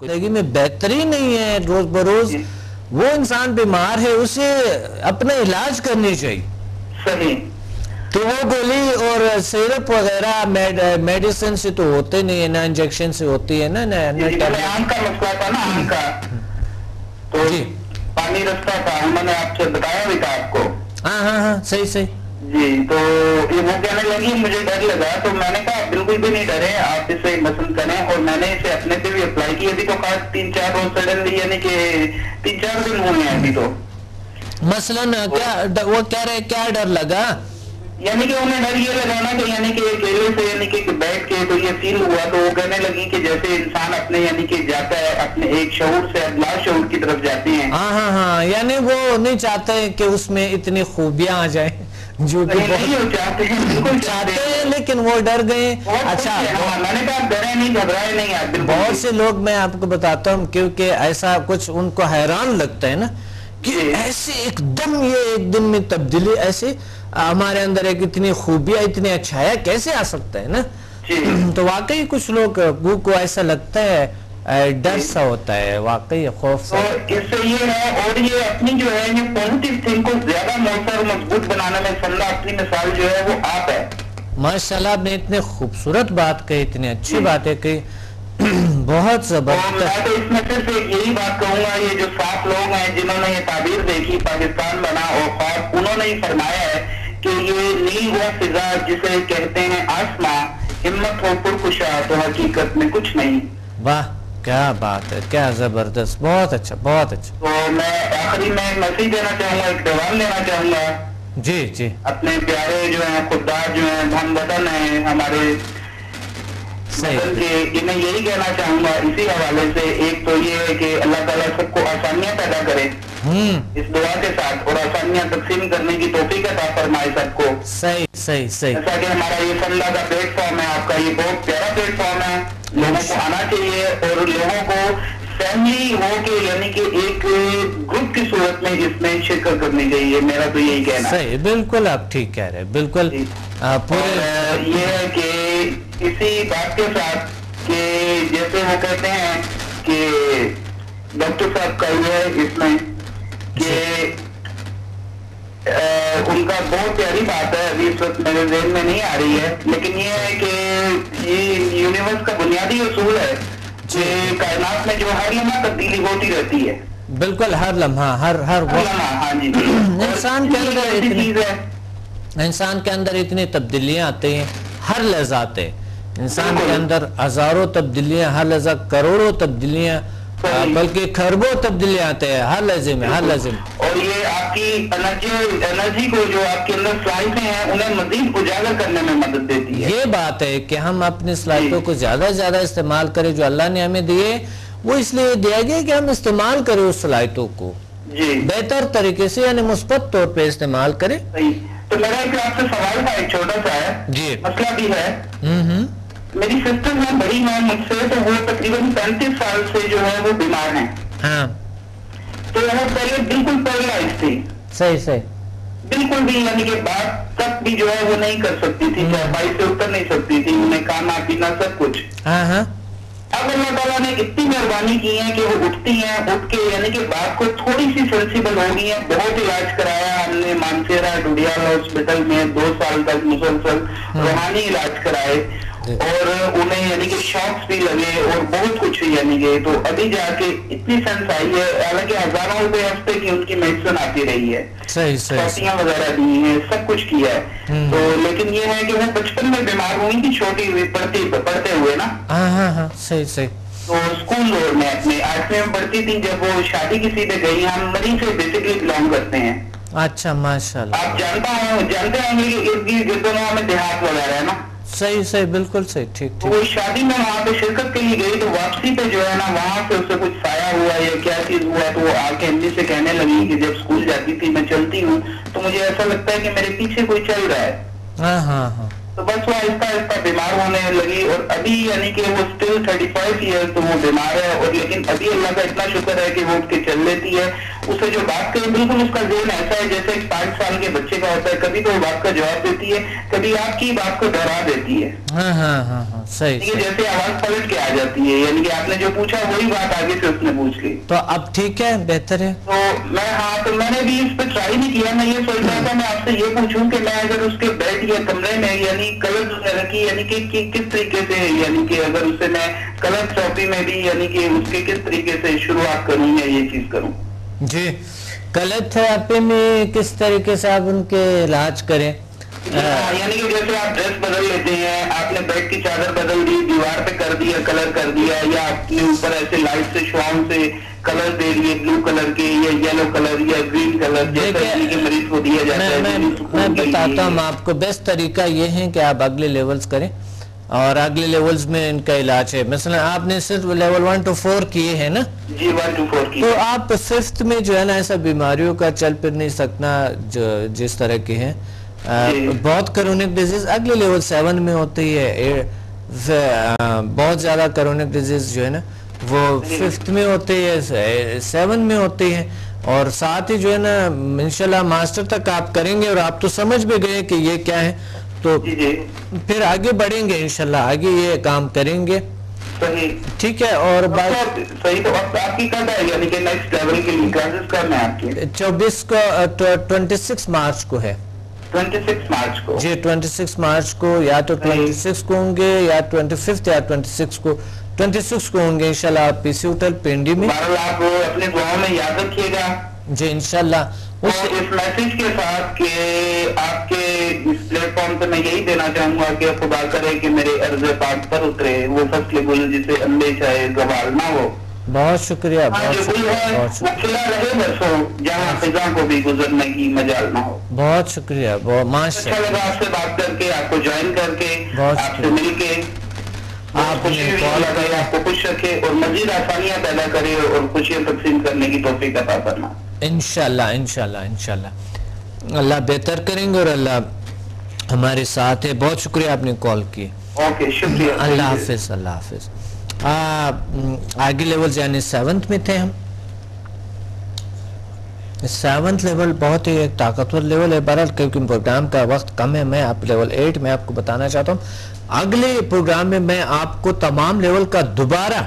زندگی میں بہتری نہیں ہے روز بروز. وہ انسان بیمار ہے, اسے اپنا علاج کرنی چاہیے. صحیح. تو وہ گولی اور سیرپ وغیرہ میڈیسن سے تو ہوتے نہیں ہے, نہ انجیکشن سے ہوتی ہے نا. آنکھ کا مسئلہ تھا نا, آنکھ کا تو پانی رستا تھا, میں نے آپ سے بتایا بھی تھا آپ کو. ہاں صحیح. جی, تو وہ کہنے لگی مجھے ڈر لگا, تو میں نے کہا بالکل بھی نہیں ڈرے, آپ اسے پسند کریں. اور میں نے اسے اپنے پہ بھی اپلائی کی. ابھی تو خاص 3-4 روز سڈنلی, یعنی کہ 3-4 دن ہوئے ہیں ابھی. تو مثلاً کیا وہ کہہ رہے, کیا ڈر لگا؟ یعنی کہ انہیں ڈر یہ لگا نا کہ یعنی کہ اکیلے سے یعنی کہ بیٹھ کے تو یہ فیل ہوا, تو وہ کہنے لگی کہ جیسے انسان اپنے یعنی کہ جاتا ہے اپنے ایک شعور سے لا شعور کی طرف جاتے ہیں. ہاں, یعنی وہ نہیں چاہتے کہ اس میں اتنی خوبیاں آ جائیں جو کہ چاہتے ہیں, بالکل چاہتے ہیں, لیکن وہ ڈر گئے. اچھا, میں نے کہا ڈرے نہیں, گھبرائے نہیں آپ. بہت سے لوگ, میں آپ کو بتاتا ہوں, کیونکہ ایسا کچھ ان کو حیران لگتا ہے نا کہ ایسے ایک دن میں تبدیلی, ایسے ہمارے اندر ایک اتنی خوبیاں, اتنی اچھایا کیسے آ سکتا ہے نا. تو واقعی کچھ لوگ کو ایسا لگتا ہے, ڈر سا ہوتا ہے, واقعی خوف سا. اس سے یہ ہے, اور یہ اپنی جو ہے یہ پوزیٹیو تھنک کو زیادہ مؤثر اور مضبوط بنانے میں سمجھا اپنی مثال جو ہے وہ آپ ہے. ماشاءاللہ, آپ نے اتنے خوبصورت بات کہی, اتنی اچھی باتیں کہی, بہت زبردست. میں تو اس میں صرف یہی بات کہوں گا, یہ جو 7 لوگ ہیں جنہوں نے یہ تعبیر دیکھی پاکستان بنا, اور خواب انہوں نے ہی فرمایا ہے کہ یہ نیل و فضا جسے کہتے ہیں آسماں, ہمت ہو پرکشا تو حقیقت میں کچھ نہیں. واہ, کیا بات ہے, کیا زبردست, بہت اچھا, بہت اچھا. تو میں آخری میں میسیج دینا چاہوں گا, ایک پیغام لینا چاہوں گا. جی اپنے پیارے جو ہیں خوددار جو ہیں ہم وطن ہیں ہمارے وطن کے, انہیں یہی کہنا چاہوں گا اسی حوالے سے. ایک تو یہ ہے کہ اللہ تعالیٰ سب کو آسانیاں پیدا کرے اس دعا کے ساتھ, اور آسانیاں تقسیم کرنے کی توفیق عطا فرمائے سب کو. صحیح. جیسا کہ ہمارا یہ سنڈا کا پلیٹ فارم ہے, آپ کا یہ بہت پیارا پلیٹ فارم ہے, لوگوں کو آنا چاہیے اور لوگوں کو فیملی ہو کے یعنی کہ ایک گروپ کی صورت میں اس میں شرکت کرنی چاہیے. میرا تو یہی کہنا ہے. صحیح, بالکل آپ ٹھیک کہہ رہے, بالکل. یہ ہے کہ اسی بات کے ساتھ کہ جیسے وہ کہتے ہیں کہ ڈاکٹر صاحب کا یہ ہے اس میں کہ ان کا بہت پیاری بات ہے, ابھی اس وقت میرے ذہن میں نہیں آ رہی ہے, لیکن یہ ہے کہ یہ یونیورس کا بنیادی اصول ہے کہ کائنات میں جو ہر لمحہ تبدیلی ہوتی رہتی ہے. بالکل, ہر لمحہ, ہر لمحہ. ہاں جی, انسان کے اندر اتنی تبدیلیاں آتی ہیں ہر لحظہ آتے. انسان کے اندر ہزاروں تبدیلیاں, ہر لحظہ کروڑوں تبدیلیاں, بلکہ خربوں تبدیلیاں آتے ہیں ہر لحظے میں, ہر لحظے میں. اور یہ آپ کی انرجی کو جو آپ کے اندر صلاحیتیں ہیں انہیں مزید اجاگر کرنے میں مدد دیتی ہے. یہ بات ہے کہ ہم اپنی صلاحیتوں کو زیادہ سے زیادہ استعمال کریں, جو اللہ نے ہمیں دیے وہ اس لیے دیا گیا کہ ہم استعمال کریں اس صلاحیتوں کو بہتر طریقے سے, یعنی مثبت طور پہ استعمال کریں. تو میرا ایک آپ سے سوال تھا, ایک چھوٹا سا ہے, مسئلہ بھی ہے. میری سسٹر ہے, بڑی ہیں مجھ سے, تو وہ تقریباً 35 سال سے جو ہے وہ بیمار ہیں. تو وہ پہلے بالکل پیرالائز تھی. صحیح. بالکل بھی, یعنی کہ بات تک بھی جو ہے وہ نہیں کر سکتی تھی, چارپائی سے اتر نہیں سکتی تھی, انہیں کھانا پینا سب کچھ. اب اللہ تعالیٰ نے اتنی مہربانی کی ہے کہ وہ اٹھتی ہیں, اٹھ کے یعنی کہ بات کو تھوڑی سی سینسیبل ہو گئی ہیں. بہت علاج کرایا ہم نے, مانسیرا ڈوڈیال ہاسپٹل میں 2 سال تک مسلسل روحانی علاج کرائے, اور انہیں یعنی کہ شاکس بھی لگے اور بہت کچھ یعنی کہ, تو ابھی جا کے اتنی سینس آئی ہے. حالانکہ ہزاروں روپے ہفتے کی ان کی میڈیسن آتی رہی ہے, پٹیاں وغیرہ دی ہیں, سب کچھ کیا ہے. تو لیکن یہ ہے کہ وہ بچپن میں بیمار ہوئی تھی, چھوٹی ہوئی پڑھتے ہوئے نا. صحیح. تو اسکول دور میں اپنے 8ویں میں پڑھتی تھی جب وہ شادی کسی پہ گئی. ہم مری سے بیسکلی بلانگ کرتے ہیں. اچھا, ماشاءاللہ. آپ جانتے ہوں گے کہ ارد گرد میں دیہات وغیرہ ہے نا. صحیح, بالکل صحیح, ٹھیک. وہ شادی میں وہاں پہ شرکت کے لیے گئی, تو واپسی پہ جو ہے نا وہاں سے اسے کچھ سایہ ہوا یا کیا چیز ہوا, تو وہ آ کے امی سے کہنے لگی کہ جب اسکول جاتی تھی میں چلتی ہوں تو مجھے ایسا لگتا ہے کہ میرے پیچھے کوئی چل رہا ہے. تو بس وہ آہستہ آہستہ بیمار ہونے لگی، اور ابھی یعنی کہ وہ اسٹل 35 ایئر تو وہ بیمار ہے، اور لیکن ابھی اللہ کا اتنا شکر ہے کہ وہ اٹھ کے چل لیتی ہے. اسے جو بات کرے بالکل اس کا ذہن ایسا ہے جیسے ایک 5 سال کے بچے کا ہوتا ہے، کبھی تو بات کا جواب دیتی ہے، کبھی آپ کی بات کو دہرا دیتی ہے. صحیح، جیسے آواز پلٹ کے آ جاتی ہے، یعنی کہ آپ نے جو پوچھا وہی بات آگے سے اس نے پوچھ لی. تو اب ٹھیک ہے، بہتر ہے. تو میں نے بھی اس پہ ٹرائی نہیں کیا. میں یہ سوچ رہا تھا میں آپ سے یہ پوچھوں کہ میں اگر اس کے بیڈ یا کمرے میں یعنی کلر وغیرہ کی یعنی کہ کس طریقے سے، یعنی کہ اگر اسے میں کلر تھراپی میں بھی یعنی کہ اس کے کس طریقے سے شروعات کروں یا یہ چیز کروں. جی، کلر تھراپی میں کس طریقے سے آپ ان کے علاج کریں؟ یعنی کہ جیسے آپ ڈریس بدل لیتے ہیں، آپ نے بیڈ کی چادر بدل دی، دیوار پہ کر دیا، کلر کر دیا، یا آپ نے اوپر ایسے لائٹ سے شوان سے کلر دے دیے، بلو کلر کے یا یلو کلر یا گرین کلر، جیسے کہ مریض کو دیا جاتا ہے. میں بتاتا ہوں آپ کو، بیسٹ طریقہ یہ ہے کہ آپ اگلے لیولز کریں، اور اگلے لیولز میں ان کا علاج ہے. مثلا آپ نے صرف لیول 1 to 4 کیے ہیں نا؟ جی 1 to 4 کیے. تو آپ 5th میں جو ہے نا ایسا بیماریوں کا چل پھر نہیں سکنا جس طرح کی ہیں بہت کرونک ڈیزیز اگلے لیول 7 میں ہوتی ہے. بہت زیادہ کرونک ڈیزیز جو ہے نا وہ 5th میں ہوتی ہے، 7 میں ہوتی ہے. اور ساتھ ہی جو ہے نا انشاءاللہ ماسٹر تک آپ کریں گے، اور آپ تو سمجھ بھی گئے کہ یہ کیا ہے، تو پھر آگے بڑھیں گے انشاءاللہ، آگے یہ کام کریں گے. ٹھیک ہے. اور بات صحیح. تو آپ کی کب ہے یعنی کہ نیکسٹ لیول کے لیے کلاسز کب ہیں آپ کی؟ 24 کو 26 مارچ کو ہے. 26 مارچ کو؟ جی 26 مارچ کو، یا تو 26 کو ہوں گے یا 25 یا 26 کو. 26 کو ہوں گے انشاءاللہ آپ پی سی ہوٹل پنڈی میں. آپ اپنے دعاؤں میں یاد رکھیے گا. جی انشاءاللہ. اس میسج کے ساتھ کہ آپ کے اس پلیٹ فارم پہ میں یہی دینا چاہوں گا کہ خدا کرے کہ میرے عرض پاک پر اترے وہ فصل گل جسے اندے چاہے گوال نہ ہو. بہت شکریہ. بہت شکریہ. اچھا لگا آپ سے بات کر کے، آپ کو جوائن کر کے، آپ سے مل کے. آپ کو خوش رکھے اور مزید آسانیاں پیدا کرے اور خوشیاں تقسیم کرنے کی توفیق عطا فرما. انشاءاللہ انشاءاللہ انشاءاللہ اللہ بہتر کریں گے، اور اللہ ہمارے ساتھ ہے. بہت شکریہ آپ نے کال کی. اوکے شکریہ. اللہ حافظ. اللہ حافظ. آگے لیول یعنی 7th میں تھے ہم. 7th لیول بہت ہی ایک طاقتور لیول ہے. بہرحال کیونکہ پروگرام کا وقت کم ہے، میں آپ لیول 8 میں آپ کو بتانا چاہتا ہوں. اگلے پروگرام میں میں آپ کو تمام لیول کا دوبارہ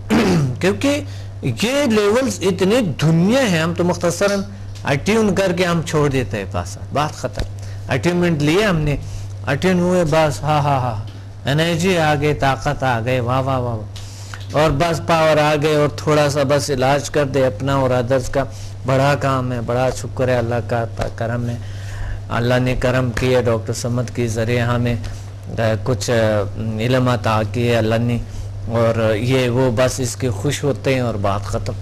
کیونکہ یہ لیولز اتنے دنیا ہیں، ہم تو مختصراً اٹیون کر کے ہم چھوڑ دیتے ہیں پاس، بات ختم. اٹیونمنٹ لیے ہم نے، اٹیون ہوئے، بس ہاں ہاں ہاں انرجی آ گئی، طاقت آ گئی، واہ واہ واہ، اور بس پاور آ گئے، اور تھوڑا سا بس علاج کر دے اپنا اور ادرس کا. بڑا کام ہے، بڑا شکر ہے اللہ کا کرم ہے. اللہ نے کرم کیا، ڈاکٹر سمد کے ذریعے ہمیں کچھ علم عطا کیے اللہ نے، اور یہ وہ بس اس کے خوش ہوتے ہیں اور بات ختم.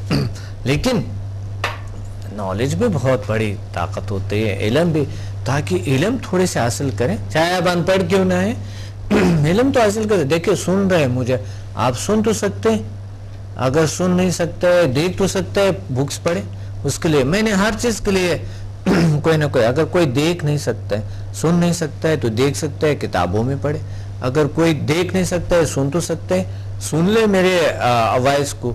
لیکن نالج بھی بہت بڑی طاقت ہوتی ہے، علم بھی، تاکہ علم تھوڑے سے حاصل کریں، چاہے آپ ان پڑھ کیوں نہ ہے، علم تو حاصل کریں. دیکھیں سن رہے مجھے، آپ سن تو سکتے ہیں، اگر سن نہیں سکتے دیکھ تو سکتے ہیں، بکس پڑھیں. اس کے لیے میں نے ہر چیز کے لیے کوئی نہ کوئی، اگر کوئی دیکھ نہیں سکتا ہے، سن نہیں سکتا ہے تو دیکھ سکتا ہے، کتابوں میں پڑھے. اگر کوئی دیکھ نہیں سکتا ہے، سن تو سکتے ہیں، سن لے میرے آواز کو،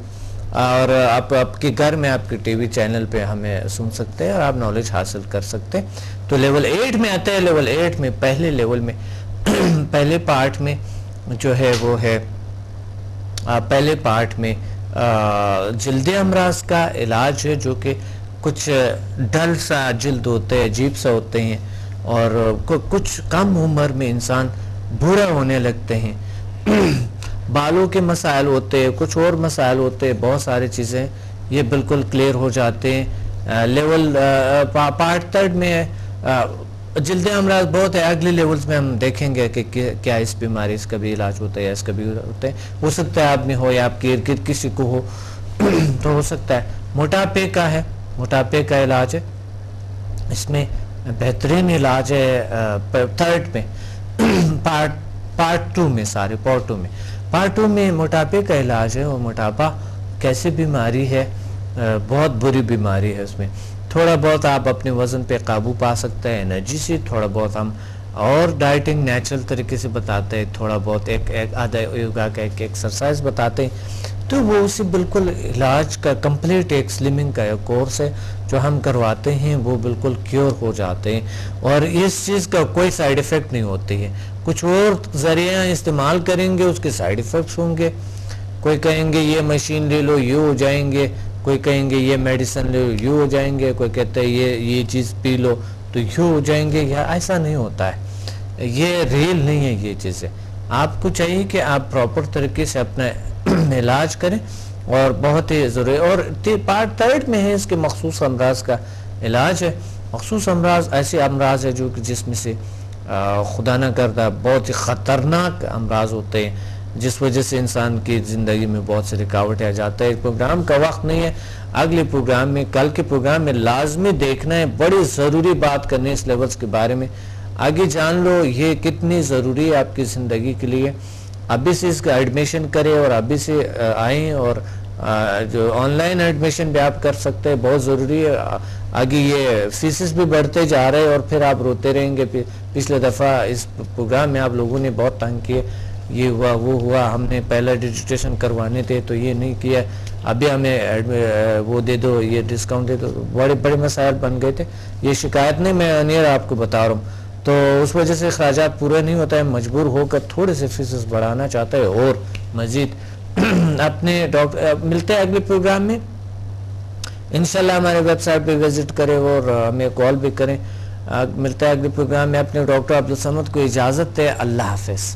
اور آپ کے گھر میں آپ کے ٹی وی چینل پہ ہمیں سن سکتے ہیں، اور آپ نالج حاصل کر سکتے ہیں. تو لیول 8 میں آتا ہے. لیول 8 میں پہلے لیول میں پہلے پارٹ میں جو ہے وہ ہے، پہلے پارٹ میں جلد امراض کا علاج ہے، جو کہ کچھ ڈل سا جلد ہوتے ہیں، عجیب سا ہوتے ہیں، اور کچھ کم عمر میں انسان بوڑھا ہونے لگتے ہیں. بالوں کے مسائل ہوتے ہیں، کچھ اور مسائل ہوتے ہیں، بہت ساری چیزیں یہ بالکل کلیئر ہو جاتے ہیں. لیول پارٹ 3 میں جلد امراض بہت ہے. اگلے لیولز میں ہم دیکھیں گے کہ کیا اس بیماری اس کا بھی علاج ہوتا ہے یا اس کا بھی ہوتا ہے. ہو سکتا ہے آپ میں ہو یا آپ کے ارد گرد کسی کو ہو تو ہو سکتا ہے. موٹاپے کا ہے، موٹاپے کا علاج ہے، اس میں بہترین علاج ہے 3rd میں، پارٹ 2 میں، سارے پارٹ 2 میں موٹاپے کا علاج ہے. اور موٹاپا کیسی بیماری ہے، بہت بری بیماری ہے. اس میں تھوڑا بہت آپ اپنے وزن پہ قابو پا سکتے ہیں انرجی سے، تھوڑا بہت ہم اور ڈائٹنگ نیچرل طریقے سے بتاتے ہیں، تھوڑا بہت ایک آدھا یوگا کا ایک ایکسرسائز بتاتے ہیں، تو وہ اسی بالکل علاج کا کمپلیٹ ایک سلمنگ کا ایک کورس ہے جو ہم کرواتے ہیں، وہ بالکل کیور ہو جاتے ہیں اور اس چیز کا کوئی سائیڈ ایفیکٹ نہیں ہوتی ہے۔ کچھ اور ذریعہ استعمال کریں گے اس کے سائیڈ ایفیکٹس ہوں گے، کوئی کہیں گے یہ مشین لے لو یہ ہو جائیں گے، کوئی کہیں گے یہ میڈیسن لے لو یہ ہو جائیں گے، کوئی کہتا ہے یہ چیز پی لو تو یہ ہو جائیں گے، یا ایسا نہیں ہوتا ہے، یہ ریل نہیں ہے یہ چیزیں۔ آپ کو چاہیے کہ آپ پراپر طریقے سے اپنا علاج کریں، اور بہت ہی ضروری، اور پارٹ 3 میں ہے اس کے مخصوص امراض کا علاج ہے۔ مخصوص امراض ایسے امراض ہے جو کہ جس میں سے خدا نہ کردہ بہت ہی خطرناک امراض ہوتے ہیں، جس وجہ سے انسان کی زندگی میں بہت سے رکاوٹیں آ جاتا ہے۔ پروگرام کا وقت نہیں ہے، اگلے پروگرام میں، کل کے پروگرام میں لازمی دیکھنا ہے، بڑی ضروری بات کرنے اس لیولز کے بارے میں، آگے جان لو یہ کتنی ضروری ہے آپ کی زندگی کے لیے۔ ابھی سے اس کا ایڈمیشن کرے اور ابھی سے آئیں، اور جو آن لائن ایڈمیشن بھی آپ کر سکتے ہیں، بہت ضروری ہے۔ آگے یہ فیسز بھی بڑھتے جا رہے ہیں اور پھر آپ روتے رہیں گے۔ پچھلے دفعہ اس پروگرام میں آپ لوگوں نے بہت تنگ کیے، یہ ہوا وہ ہوا، ہم نے پہلے رجسٹریشن کروانے تھے تو یہ نہیں کیا، ابھی ہمیں وہ دے دو، یہ ڈسکاؤنٹ دے دو، بڑے بڑے مسائل بن گئے تھے۔ یہ شکایت نہیں، میں انیر آپ کو بتا رہا ہوں، تو اس وجہ سے اخراجات پورا نہیں ہوتا ہے، مجبور ہو کر تھوڑے سے فیسز بڑھانا چاہتا ہے اور مزید اپنے ڈاکٹر۔ ملتے ہیں اگلے پروگرام میں انشاءاللہ، ہمارے ویب سائٹ پہ وزٹ کریں اور ہمیں کال بھی کریں۔ ملتا ہے اگلے پروگرام میں، اپنے ڈاکٹر عبدالصمد کو اجازت ہے، اللہ حافظ۔